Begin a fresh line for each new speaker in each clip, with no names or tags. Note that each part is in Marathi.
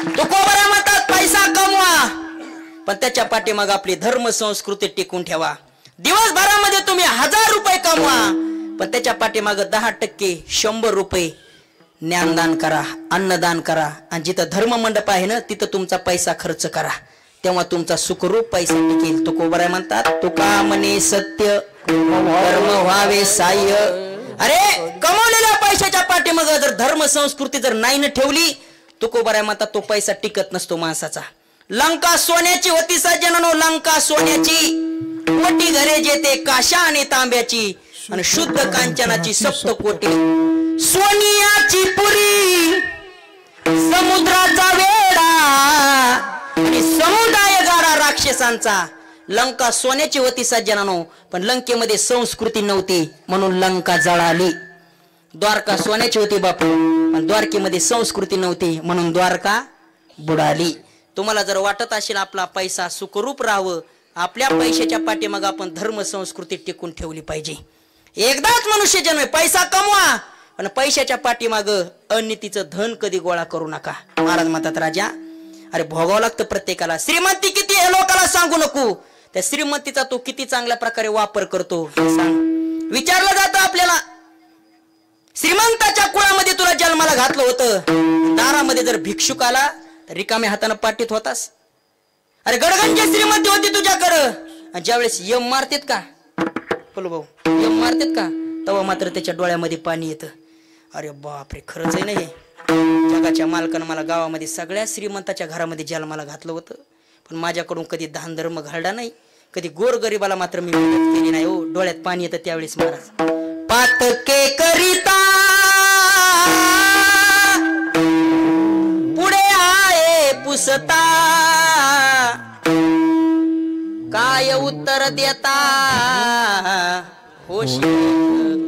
तुकोबरा म्हणतात पैसा कमवा, पण त्याच्या पाठीमागे आपली धर्म संस्कृती टिकून ठेवा. दिवसभरामध्ये तुम्ही 1000 रुपये कमवा, पण त्याच्या पाठीमागे 10%, 100 रुपये ज्ञानदान करा, अन्नदान करा. आणि जिथं धर्म मंडप आहे ना तिथं तुमचा पैसा खर्च करा. तेव्हा तुमचा सुखरूप पैसा टिकेल. तुकोबरा म्हणतात तुका म्हणे सत्य धर्म व्हावे साह्य. अरे कमवलेल्या पैशाच्या पाठीमागे जर धर्म संस्कृती जर नाही न ठेवली, तुकोबरा म्हणतात तो पैसा टिकत नसतो माणसाचा. लंका सोन्याची होती सज्जनानो, लंका सोन्याची, कोटी घरे जेते काशा आणि तांब्याची, आणि शुद्ध कांचनाची सप्तकोटी. सोनियाची पुरी समुद्राचा वेडा आणि समुदाय गाडा राक्षसांचा. लंका सोन्याची होती सज्जनानो, पण लंकेमध्ये संस्कृती नव्हती म्हणून लंका जळाली. द्वारका सोन्याची होती बापू, पण द्वारकेमध्ये संस्कृती नव्हती म्हणून द्वारका बुडाली. तुम्हाला जर वाटत असेल आपला पैसा सुखरूप राहावं, आपल्या पैशाच्या पाठीमागे आपण धर्म संस्कृती टिकून ठेवली पाहिजे. एकदाच मनुष्य जन्म, पैसा कमवा, पण पैशाच्या पाठीमागे अनितीचं धन कधी गोळा करू नका. महाराज म्हणतात राजा, अरे भोगावं लागतं प्रत्येकाला. श्रीमंती किती हे लोकांना सांगू नको, त्या श्रीमंतीचा तो किती चांगल्या प्रकारे वापर करतो सांग. विचारलं जातं आपल्याला, श्रीमंताच्या कुळामध्ये तुला जन्माला घातलं होतं, दारामध्ये जर भिक्षुक आला तर रिकाम्या हाताने पाठीत होतास. अरे गडगंज श्रीमंती होती तुझ्याकडं, आणि ज्यावेळेस यम मारतेत का बोलू भाऊ, यम मारतेत का, तेव्हा मात्र त्याच्या डोळ्यामध्ये पाणी येतं. अरे बापरे, खरंच आहे ना हे. जगाच्या मालकानं मला गावामध्ये सगळ्या श्रीमंताच्या घरामध्ये जन्माला घातलं होतं, पण माझ्याकडून कधी दान धर्म घडला नाही, कधी गोरगरिबाला मात्र मी मदत केली नाही. हो, डोळ्यात पाणी येतं त्यावेळेस महाराज. पातके करिता पुढे आहे पुसता, काय उत्तर देता होश,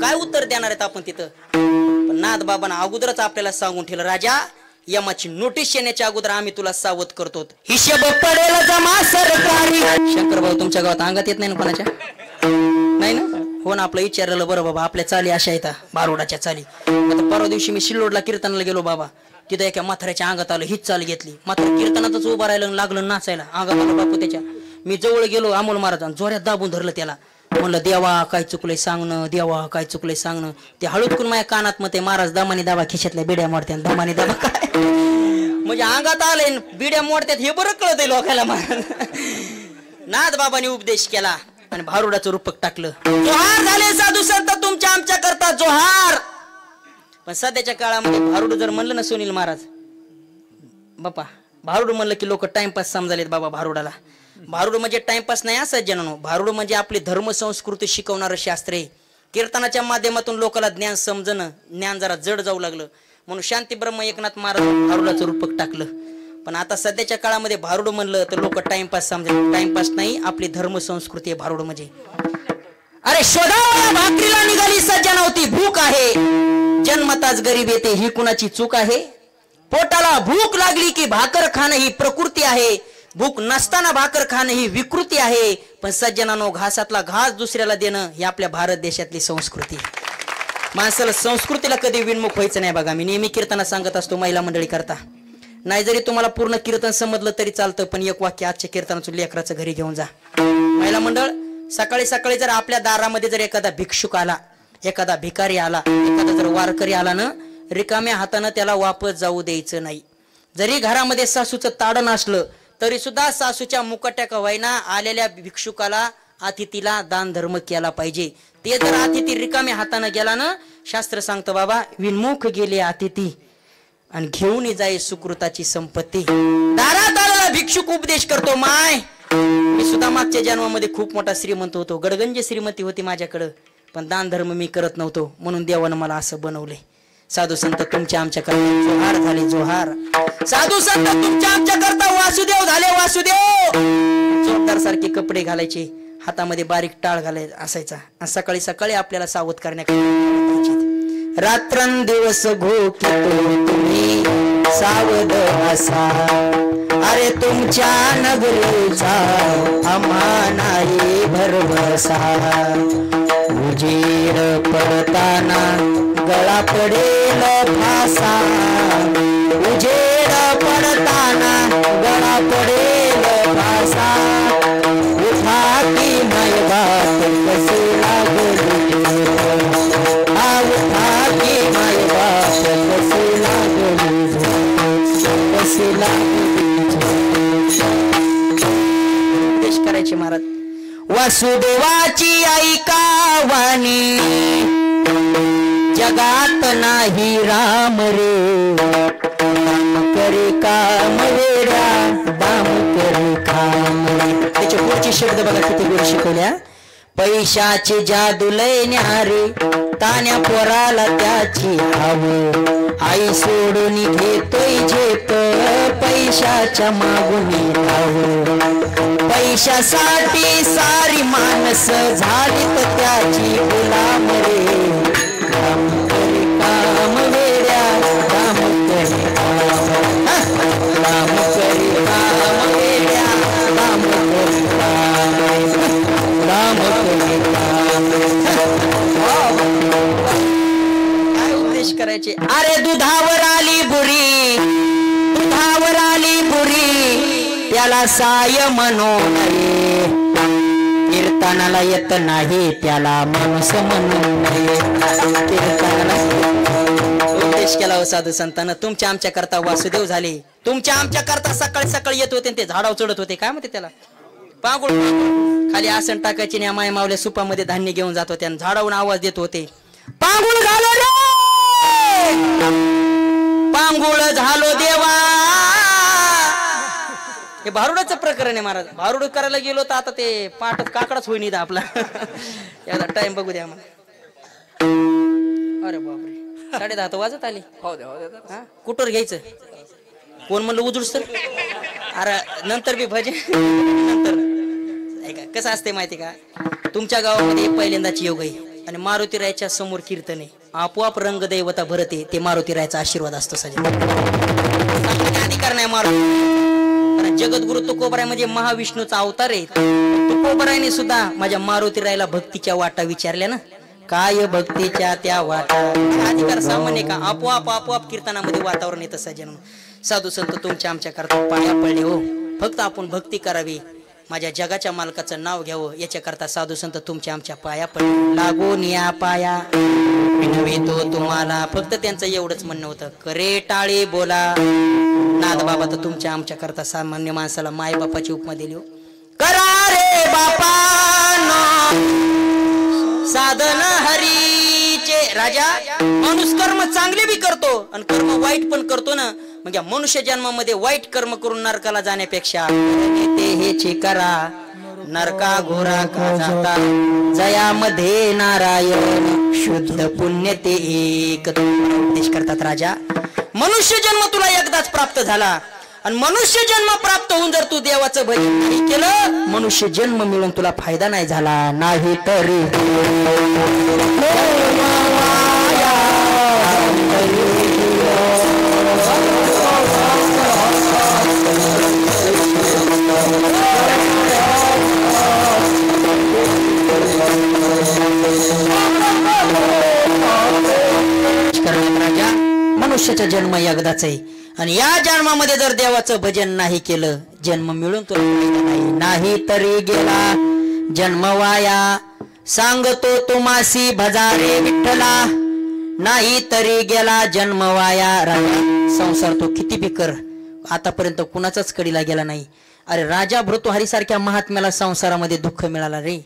काय उत्तर देणार आहेत आपण तिथं. पण नाथ बाबांना अगोदरच आपल्याला सांगून ठेवलं, राजा यमाची नोटीस येण्याच्या अगोदर आम्ही तुला सावध करतो, हिशेब पडेल जमा सरकारी. शंकर भाऊ तुमच्या गावात अंगात येत नाही ना कोणाच्या, नाही ना? हो ना, आपलं विचारलं बरं बाबा, आपल्या चाली अशा येतात बारोडाच्या चाली. आता परवा दिवशी मी शिल्लोडला कीर्तनाला गेलो बाबा, तिथं एका म्हाताऱ्याच्या अंगात आलं, हीच चाल घेतली. मात्र कीर्तनातच उभं राहिलं, लागलं नाचायला, अंगात आलं बापू त्याच्या. मी जवळ गेलो, अमोल महाराज जोऱ्यात दाबून धरलं त्याला, म्हणलं देवा काय चुकलंय सांगणं, देवा काय चुकलंय सांगणं. ते हळूचकून माझ्या कानात मग ते महाराज दमानी दाबा खिशातल्या बिड्या मोडत्या, दमानी दाबा काय म्हणजे अंगात आले बिड्या मोडत्यात हे बरं कळतंय लोकांना. महाराज नाथ बाबांनी उपदेश केला आणि भारुडाचं रूपक टाकलं. जोहार झाले साधू संत तुमच्या आमच्या करता जोहार. पण सध्याच्या काळामध्ये भारुड जर म्हणलं ना सुनील महाराज बापा, भारुड म्हणलं की लोक टाइमपास समजालेत बाबा भारुडाला. भारुड म्हणजे टाइमपास नाही असं जनानो, भारुड म्हणजे आपली धर्म संस्कृती शिकवणारं शास्त्र आहे. कीर्तनाच्या माध्यमातून लोकांना ज्ञान समजणं, ज्ञान जरा जड जाऊ लागलं म्हणून शांती ब्रह्म एकनाथ महाराज भारुडाचं रूपक टाकलं. पण आता सध्याच्या काळामध्ये भारुड म्हणलं तर लोक टाइमपास समजले, टाइमपास नाही आपली धर्म संस्कृती आहे भारुड म्हणजे. अरे शोधा भाकरीला निघाली सज्जन होती, भूक आहे जन्मताच गरीब येते ही कुणाची चूक आहे. पोटाला भूक लागली की भाकर खाणं ही प्रकृती आहे, भूक नसताना भाकर खाणं ही विकृती आहे. पण सज्जनानो, घासातला घास दुसऱ्याला देणं ही आपल्या भारत देशातली संस्कृती. माणसाला संस्कृतीला कधी विनमुख व्हायचं नाही. बघा मी नेहमी कीर्तना सांगत असतो महिला मंडळी करता, नाही जरी तुम्हाला पूर्ण कीर्तन समजलं तरी चालतं, पण एक वाक्य आजच्या कीर्तनाचं लेकराचं घरी घेऊन जा. महिला मंडळ सकाळी सकाळी जर आपल्या दारामध्ये जर एखादा भिक्षुक आला, एखादा भिकारी आला, एखादा जर वारकरी आला ना, रिकाम्या हातानं त्याला वापस जाऊ द्यायचं नाही. जरी घरामध्ये सासूचं ताडण असलं तरी सुद्धा सासूच्या मुकट्या कवायना आलेल्या भिक्षुकाला अतिथीला दान धर्म केला पाहिजे. ते जर अतिथी रिकाम्या हातानं गेला ना, शास्त्र सांगतं बाबा विनमुख गेले अतिथी आणि घेऊन जाई सुकृताची संपत्ती. दारात आलेला भिक्षुक उपदेश करतो, माय मी सुद्धा मागच्या जन्मामध्ये खूप मोठा श्रीमंत होतो, गडगंज श्रीमंती होती माझ्याकडं, पण दान धर्म मी करत नव्हतो म्हणून देवानं मला असं बनवलंय. साधू संत तुमच्या आमच्या करता जोहार झाले जोहार. साधू संत तुमच्या आमच्या करता वासुदेव झाले वासुदेव. जोरदार सारखे कपडे घालायचे, हातामध्ये बारीक टाळ घालायचा असायचा, आणि सकाळी सकाळी आपल्याला सावध करण्याकरिता रात्रंदिवस घोकितो तुम्ही सावध असा. अरे तुमच्या नगरीचा आम्हा नाही भरवसा. उजेड पडताना गळा पडेल फासा, उजेड पडताना वसेला उपदेश करायचे महाराज. वासुदेवाची ऐका वाणी जगात नाही राम रे, दाम करे काम वेड्या, दाम करे काम रे. त्याचे पुढचे शब्द बघा किती गोड शिकवल्या. पैशाची जादू लय न्यारे, तान्या पोराला त्याची हाव, आई सोडून घेतोय झेप, पैशाच्या मागून धाव. पैशासाठी सारी माणस झालीत त्याची गुलाम रे, काम करे काम वेड्या, काम करे काम, काम करे काम वेड्या, काम करे काम, काम करे काम. काय उपदेश करायचे. अरे दुधावर आली बुरी, दुधावर आली बुरी, त्याला साय म्हणू नये, कीर्तनाला येत नाही त्याला माणूस म्हणू नये. कीर्तनाला उपदेश केला हो साधू संतांना. तुमच्या आमच्या करता वासुदेव झाले, तुमच्या आमच्या करता सकाळी सकाळी येत होते ते झाडावर चढत होते. काय म्हणते त्याला, पांगुळ. खाली आसन टाकायचे आणि माय मावल्या सुपामध्ये धान्य घेऊन जात होते आणि झाडावरून आवाज देत होते, पांगुळ झालो रे, पांगुळ झालो देवा. हे भारुडाचं प्रकरण आहे महाराज. भारुड करायला गेलो तर आता ते पाठ काकडाच होईन आपला. याला टाइम बघू द्या मला. अरे बापरे, 10:30 वाजत आली. कुठवर घ्यायचं, कोण म्हणलं उजूस तर. अरे नंतर बी भजन नंतर. कसं असते माहिती का, तुमच्या गावामध्ये पहिल्यांदाची योग आहे आणि मारुतीरायच्या समोर कीर्तन आहे, आपोआप रंग दैवता भरते. ते मारुतीरायचा आशीर्वाद असतो सगळ्या अधिकार नाही. मारुती जगद्गुरु तुकोबराय म्हणजे महाविष्णूचा अवतार आहे. तुकोबरायने सुद्धा माझ्या मारुतीरायला भक्तीच्या वाटा विचारल्या ना, काय भक्तीच्या त्या वाटा. अधिकार सामान्य का, आपोआप आपोआप कीर्तनामध्ये वातावरण येतं सजन. साधू संत तुमच्या आमच्या करता पाया पडले हो, फक्त आपण भक्ती करावी, माझ्या जगाच्या मालकाचं नाव घ्यावं याच्या करता साधू संत तुमच्या आमच्या पाया पडले. लागून या पाया विनवितो तुम्हाला. फक्त त्यांचं एवढंच म्हणणं होतं, करे टाळे बोला. नाद बाबा तर तुमच्या आमच्या करता सामान्य माणसाला माय बापाची उपमा दिली हो. करा रे बापा साधन हरीचे. राजा माणूस कर्म चांगले बी करतो आणि कर्म वाईट पण करतो ना. मग या मनुष्य जन्मामध्ये वाईट कर्म करून नरकाला जाण्यापेक्षा ते हेचे करा, नरका घोरा का जाता, जयामध्ये नारायण शुद्ध पुण्य ते एक. उपदेश करतात राजा, मनुष्य जन्म तुला एकदाच प्राप्त झाला आणि मनुष्य जन्म प्राप्त होऊन जर तू देवाचं भजन नाही केलं, मनुष्य जन्म मिळून तुला फायदा नाही झाला. नाही तरी मनुष्याचा जन्म एकदाच आहे आणि या जन्मामध्ये जर देवाचं भजन नाही केलं, जन्म मिळून तुला फायदा नाही. नाही तरी गेला जन्म वाया, सांगतो तुम्हासी भजारे विठ्ठला. नाही तरी गेला जन्म वाया. संसार तो किती बी कर, आतापर्यंत कुणाचाच कडीला गेला नाही. अरे राजा भृतुहरी सारख्या महात्म्याला संसारामध्ये दुःख मिळाला रे.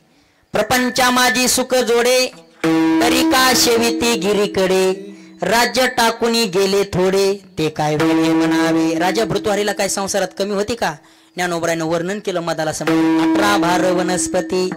प्रपंचा माझी सुख जोडे, तरी का शेविती गिरीकडे, राज्य टाकूनी गेले थोडे, ते काय वेळे म्हणावे. राजा भृतुहरीला काय संसारात कमी होती का. ज्ञानोबरायनं वर्णन केलं मदाला समोर, 18 भार वनस्पती.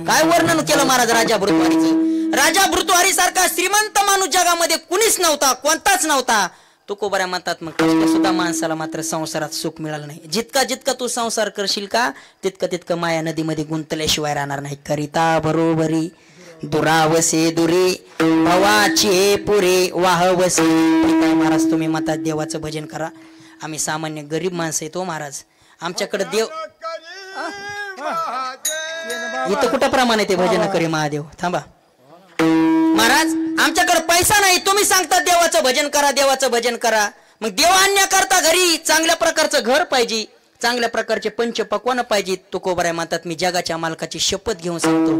काय वर्णन केलं महाराज राजा भृतुहरीचं. राजा भृतुहरी सारखा श्रीमंत माणूस जगामध्ये कुणीच नव्हता, कोणताच नव्हता. तुकोबऱ्या म्हणतात मग सुद्धा माणसाला मात्र संसारात सुख मिळालं नाही. जितका जितका तू संसार करशील का, तितकं तितकं माया नदीमध्ये गुंतल्याशिवाय राहणार नाही. करिता बरोबरी दुरावसे दुरी, भवाची पुरे वाहवसे. महाराज तुम्ही म्हणतात देवाचं भजन करा, आम्ही सामान्य गरीब माणसं येतो महाराज, आमच्याकडे देव इथं कुठं प्रमाण आहे ते भजन करी महादेव. थांबा महाराज, आमच्याकडे पैसा नाही, तुम्ही सांगता देवाचं भजन करा, देवाचं भजन करा. मग देव आणण्याकरता घरी चांगल्या प्रकारचं घर पाहिजे, चांगल्या प्रकारचे पंच पक्वान पाहिजे. तुकोबराय म्हणतात मी जगाच्या मालकाची शपथ घेऊन सांगतो,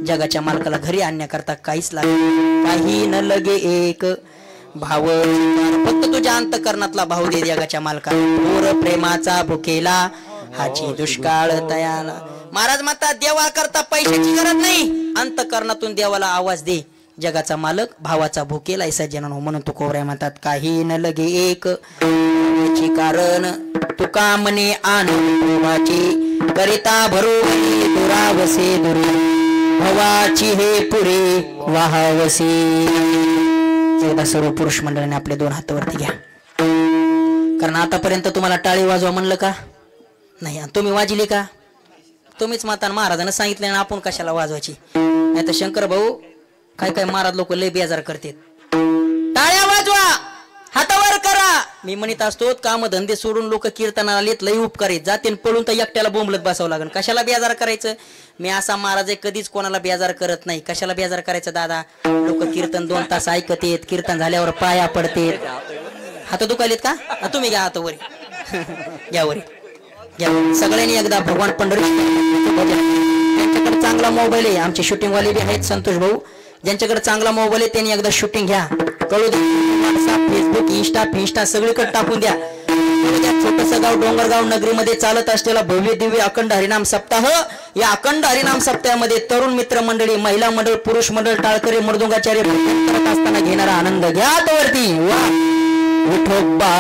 जगाच्या मालकाला घरी आणण्याकरता काहीच लागेल, काही न लगे एक. भाव फक्त तुझ्या अंतकरणातला भाव दे जगाच्या मालका पूर प्रेमाचा भुकेला हाची दुष्काळ तयाला महाराज म्हणतात देवा करता पैशाची गरज नाही अंतकरणातून देवाला आवाज दे जगाचा मालक भावाचा भुकेला सज्जनानो म्हणून तू कोवऱ्या म्हणतात काही न लगे एक कारण तुका मने आनंदाची करिता भरोवरी दुरावसे दुरी भवाची हे पुरे वाहावसे एकदा सर्व पुरुष मंडळाने आपले दोन हातावरती घ्या कारण आतापर्यंत तुम्हाला टाळी वाजवा म्हणलं का नाही तुम्ही वाजली का तुम्हीच माता महाराजांना सांगितलं आणि आपण कशाला वाजवायची नाही तर शंकर भाऊ काय काय महाराज लोक लय बेजार करतात टाळ्या वाजवा हातावर करा मी म्हणत असतो काम धंदे सोडून लोक कीर्तनाला येत लय उपकारित जाते पळून तर एकट्याला बोंबलत बसावं लागेल कशाला बेजार करायचं मी असा महाराज कधीच कोणाला बेजार करत नाही कशाला बेजार करायचं दादा लोक कीर्तन 2 तास ऐकत येत कीर्तन झाल्यावर पाया पडतेत हात दुखायलेत का तुम्ही घ्या हात वरी घ्या वरी घ्या सगळ्यांनी एकदा भगवान पंढरी त्यांच्याकडे चांगला मोबाईल आहे आमचे शूटिंग वाले बी आहेत संतोष भाऊ ज्यांच्याकडे चांगला मोबाईल आहे त्यांनी एकदा शूटिंग घ्या कळू दे व्हॉट्सअप फेसबुक इंस्टा सगळीकडे टाकून द्या छोटस गाव डोंगरगाव नगरीमध्ये चालत असलेला भव्य दिव्य अखंड हरिनाम सप्ताह या अखंड हरिनाम सप्ताहामध्ये तरुण मित्र मंडळी महिला मंडळ पुरुष मंडळ टाळकरी मृदुंगाचार्य करत असताना घेणारा आनंद घ्या वरती वा विठोबा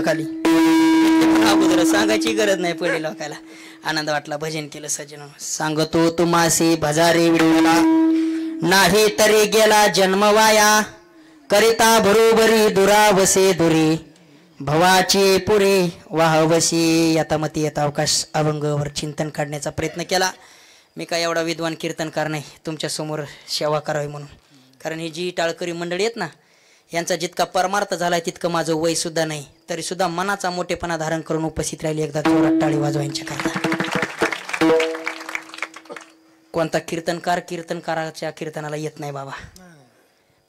खाली अगोदर सांगायची गरज नाही पडली लोकाला आनंद वाटला भजन केलं सज्जन सांगतो तुम्हासी भजारे विठ्ठला नाही तरी गेला जन्म वाया करिता बरोबरी दुरावसे दुरी भवाची पुरे वाहवशी यथामती येता अवकाश अभंगावर चिंतन काढण्याचा प्रयत्न केला मी काय एवढा विद्वान कीर्तनकार नाही तुमच्या समोर सेवा करावी म्हणून कारण ही जी टाळकरी मंडळी आहेत ना यांचा जितका परमार्थ झालाय तितकं माझं वय सुद्धा नाही तरी सुद्धा मनाचा मोठेपणा धारण करून उपस्थित राहिली एकदा जोरात टाळी वाजवायच्या करता कोणता कीर्तनकार कीर्तनकाराच्या कीर्तनाला येत नाही बाबा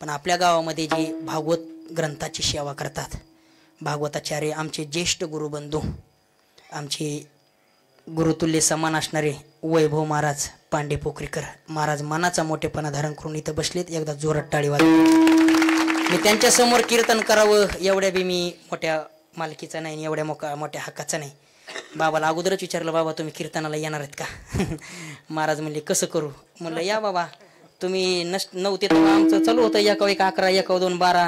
पण आपल्या गावामध्ये जे भागवत ग्रंथाची सेवा करतात भागवताचार्य आमचे ज्येष्ठ गुरुबंधू आमचे गुरुतुल्य समान असणारे वैभव महाराज पांडे पोखरीकर महाराज मनाचा मोठेपणा धारण करून इथं बसलेत एकदा जोरात टाळी वाजवा मी त्यांच्या समोर कीर्तन करावं एवढ्या बी मी मोठ्या मालकीचा नाही एवढ्या मोठ्या हक्काचा नाही बाबाला अगोदरच विचारलं बाबा तुम्ही कीर्तनाला येणार आहेत का महाराज म्हणले कसं करू म्हणलं या बाबा तुम्ही नव्हते तर आमचं चालू होतं 1 11 1 2 12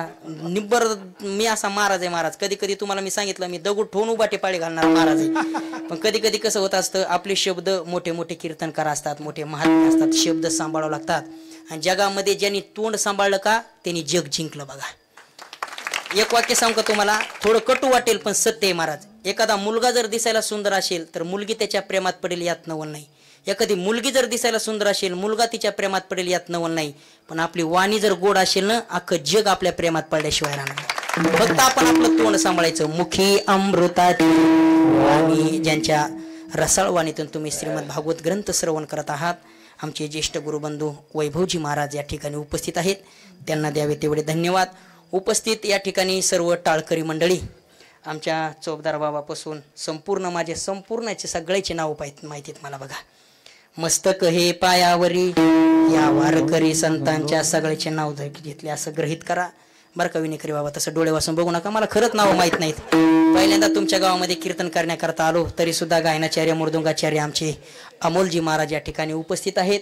निब्बर मी असा महाराज आहे महाराज कधी कधी तुम्हाला मी सांगितलं मी दगड ठेवून उभाटे पाळी घालणार महाराज आहे पण कधी कधी कसं होत असतं आपले शब्द मोठे मोठे कीर्तनकार असतात मोठे महात्मे असतात शब्द सांभाळावं लागतात आणि जगामध्ये ज्यांनी तोंड सांभाळलं का त्यांनी जग जिंकलं बघा एक वाक्य सांगू का तुम्हाला थोडं कटू वाटेल पण सत्य आहे महाराज एखादा मुलगा जर दिसायला सुंदर असेल तर मुलगी त्याच्या प्रेमात पडेल यात नवल नाही एखादी मुलगी जर दिसायला सुंदर असेल मुलगा तिच्या प्रेमात पडेल यात नवल नाही पण आपली वाणी जर गोड असेल ना अख्खं जग आपल्या प्रेमात पडल्याशिवाय राहणार फक्त आपण आपलं तोंड सांभाळायचं मुखी अमृताची वाणी ज्यांच्या रसाळ वाणीतून तुम्ही श्रीमद भागवत ग्रंथ श्रवण करत आहात आमचे ज्येष्ठ गुरुबंधू वैभवजी महाराज या ठिकाणी उपस्थित आहेत त्यांना द्यावे तेवढे धन्यवाद उपस्थित या ठिकाणी सर्व टाळकरी मंडळी आमच्या चौबदार बाबापासून संपूर्ण माझे संपूर्णचे सगळ्याचे नाव माहिती आहेत मला बघा मस्तक हे पायावरी या वारकरी संतांच्या सगळ्याचे नाव घेतले असं गृहीत करा बरं का विनेकरी बाबा तसं डोळे वाचून बघू नका मला खरंच नाव माहीत नाहीत पहिल्यांदा तुमच्या गावामध्ये कीर्तन करण्याकरता आलो तरी सुद्धा गायनाचार्य मृदुंगाचार्य आमचे अमोलजी महाराज या ठिकाणी उपस्थित आहेत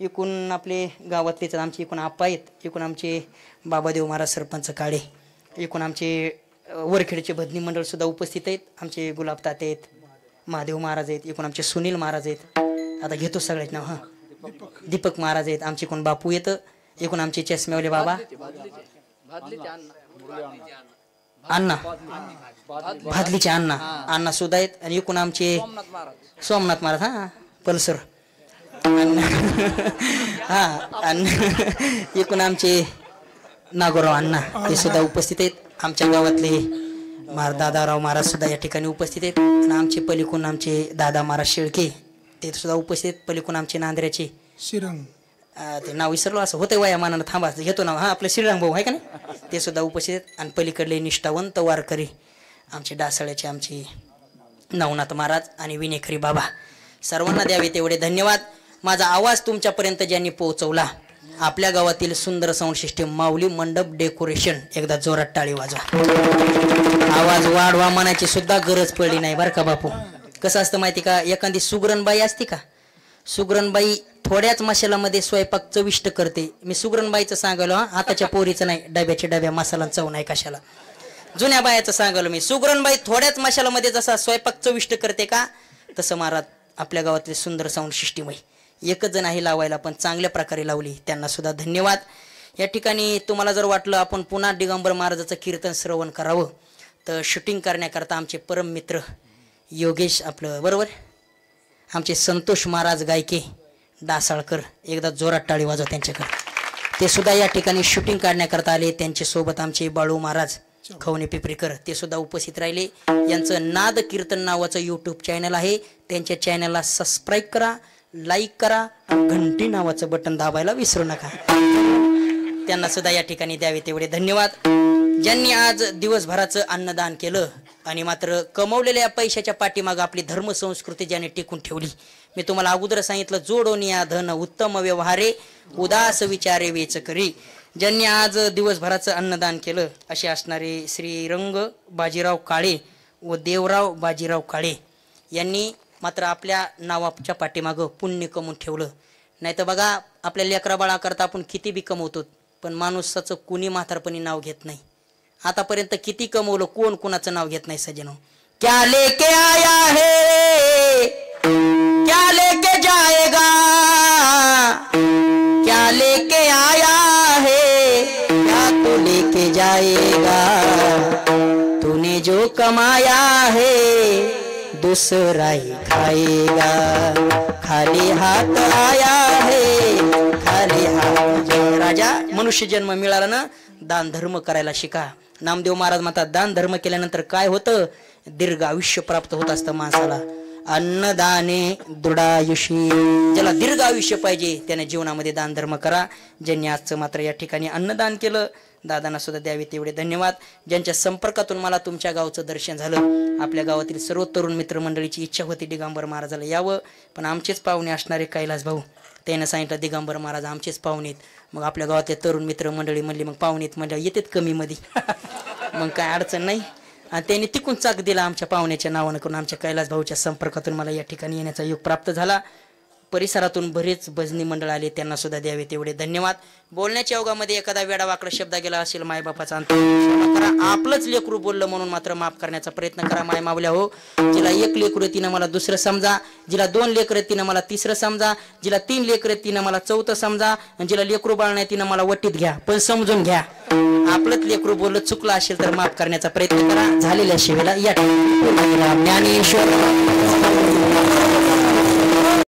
एकूण आपले गावातलेच आमचे एकूण आप्पा आहेत एकूण आमचे बाबादेव महाराज सरपंच काळे एकूण आमचे वरखेडचे भजनी मंडळ सुद्धा उपस्थित आहेत आमचे गुलाब ताते आहेत महादेव महाराज आहेत एकूण आमचे सुनील महाराज आहेत आता घेतो सगळ्याच नाव हां दीपक महाराज आहेत आमचे कोण बापू येतं एकूण आमचे चष्मेवाले बाबा अण्णा भादलीचे अण्णा सुद्धा आहेत आणि एकूण आमचे सोमनाथ महाराज हां पलसर हा आणि एकूण आमचे नागोराव अण्णा ते सुद्धा उपस्थित आहेत आमच्या गावातले दादाराव महाराज सुद्धा या ठिकाणी उपस्थित आहेत आणि आमचे पलीकडून आमचे दादा महाराज शेळके ते सुद्धा उपस्थित आहेत पलीकडून आमचे नांदऱ्याचे
श्रीरंग
ते नाव विसरलो असं होतं वयामानानं थांबा घेतो नाव हा आपलं श्रीराम भाऊ आहे का नाही ते सुद्धा उपस्थित आहेत आणि पलीकडले निष्ठावंत वारकरी आमचे डासाळ्याचे आमचे नवनाथ महाराज आणि विनेखरी बाबा सर्वांना द्यावे तेवढे धन्यवाद माझा आवाज तुमच्यापर्यंत ज्यांनी पोहोचवला आपल्या गावातील सुंदर साऊंड सिस्टीम माऊली मंडप डेकोरेशन एकदा जोरात टाळी वाजवा आवाज वाढवा मनाची सुद्धा गरज पडली नाही बरं का बापू कसं असतं माहिती का एखादी सुगरणबाई असते का सुगरणबाई थोड्याच मसाल्यामध्ये स्वयंपाक चविष्ट करते मी सुगरणबाईचं सांगालो हा आताच्या पोरीचं नाही डब्याच्या डब्या मसाला चव नाही कशाला जुन्या बायाचं सांगालो मी सुगरणबाई थोड्याच मसाल्यामध्ये जसा स्वयंपाक चविष्ट करते का तसं महाराज आपल्या गावातले सुंदर साऊंड सिस्टीम आहे एकच जण आहे लावायला पण चांगल्या प्रकारे लावली त्यांना सुद्धा धन्यवाद या ठिकाणी तुम्हाला जर वाटलं आपण पुन्हा दिगंबर महाराजाचं कीर्तन श्रवण करावं तर शूटिंग करण्याकरता आमचे परम मित्र योगेश आपलं बरोबर आमचे संतोष महाराज गायके डासाळकर एकदा जोरात टाळी वाजव त्यांच्याकडे ते सुद्धा या ठिकाणी शूटिंग काढण्याकरता आले त्यांच्यासोबत आमचे बाळू महाराज खवणे पिपरीकर ते सुद्धा उपस्थित राहिले यांचं नाद कीर्तन नावाचं यूट्यूब चॅनल आहे त्यांच्या चॅनलला सबस्क्राईब करा लाईक करा घंटी नावाचं बटन दाबायला विसरू नका त्यांना सुद्धा या ठिकाणी द्यावे तेवढे धन्यवाद ज्यांनी आज दिवसभराचं अन्नदान केलं आणि मात्र कमवलेल्या पैशाच्या पाठीमागं आपली धर्म संस्कृती ज्याने टिकून ठेवली मी तुम्हाला अगोदर सांगितलं जोडोनिया धन उत्तम व्यवहारे उदास विचारे वेच करी ज्यांनी आज दिवसभराचं अन्नदान केलं असे असणारे श्रीरंग बाजीराव काळे व देवराव बाजीराव काळे यांनी मात्र आपल्या नावाच्या पाठीमागं पुण्य कमवून ठेवलं नाही तर बघा आपल्या लेकरा बाळाकरता आपण किती बी कमवतो पण माणसाचं कुणी म्हातारपणी नाव घेत नाही आतापर्यंत किती कमवलं कोण कोणाचं नाव घेत नाही सजनो क्या लेके आया है क्या लेके जाएगा क्या लेके आया है क्या तू लेके जाएगा तूने जो कमाया है दूसरा ही खाएगा खाली हाथ आया है खाली हाथ राजा मनुष्य जन्म मिळाला ना दान धर्म करायला शिका नामदेव महाराज म्हणतात दान धर्म केल्यानंतर काय होतं दीर्घ आयुष्य प्राप्त होत असतं माणसाला अन्नदाने दृढायुषी ज्याला दीर्घ आयुष्य पाहिजे त्याने जीवनामध्ये दान धर्म करा ज्यांनी आजचं मात्र या ठिकाणी अन्नदान केलं दादांना सुद्धा द्यावे तेवढे धन्यवाद ज्यांच्या संपर्कातून मला तुमच्या गावचं दर्शन झालं आपल्या गावातील सर्व तरुण मित्रमंडळीची इच्छा होती दिगंबर महाराजाला यावं पण आमचेच पाहुणे असणारे कैलास भाऊ त्यानं सांगितलं दिगंबर महाराज आमचेच पाहुणेत मग आपल्या गावातले तरुण मित्रमंडळी म्हणली मग पाहुणेत म्हणजे येतात कमी मध्ये मग काय अडचण नाही आणि त्यांनी तिकून चाक दिला आमच्या पाहुण्याच्या नावानं करून आमच्या कैलास भाऊच्या संपर्कातून मला या ठिकाणी येण्याचा योग प्राप्त झाला परिसरातून बरेच भजनी मंडळ आले त्यांना सुद्धा द्यावे तेवढे धन्यवाद बोलण्याच्या योगामध्ये एखादा वेडा वाकडा शब्द गेला असेल मायबापाचा अंत करा आपलंच लेकरू बोललं म्हणून मात्र माफ करण्याचा प्रयत्न करा माय मावल्या हो जिला एक लेकरू तिनं मला दुसरं समजा जिला 2 लेकरं तिनं मला तिसरं समजा जिला 3 लेकरं तिनं मला चौथं समजा आणि जिला लेकरू बाळ नाही तिनं मला वटीत घ्या पण समजून घ्या आपलंच लेकरू बोललं चुकलं असेल तर माफ करण्याचा प्रयत्न करा झालेल्या शिवेला या ज्ञानेश्वर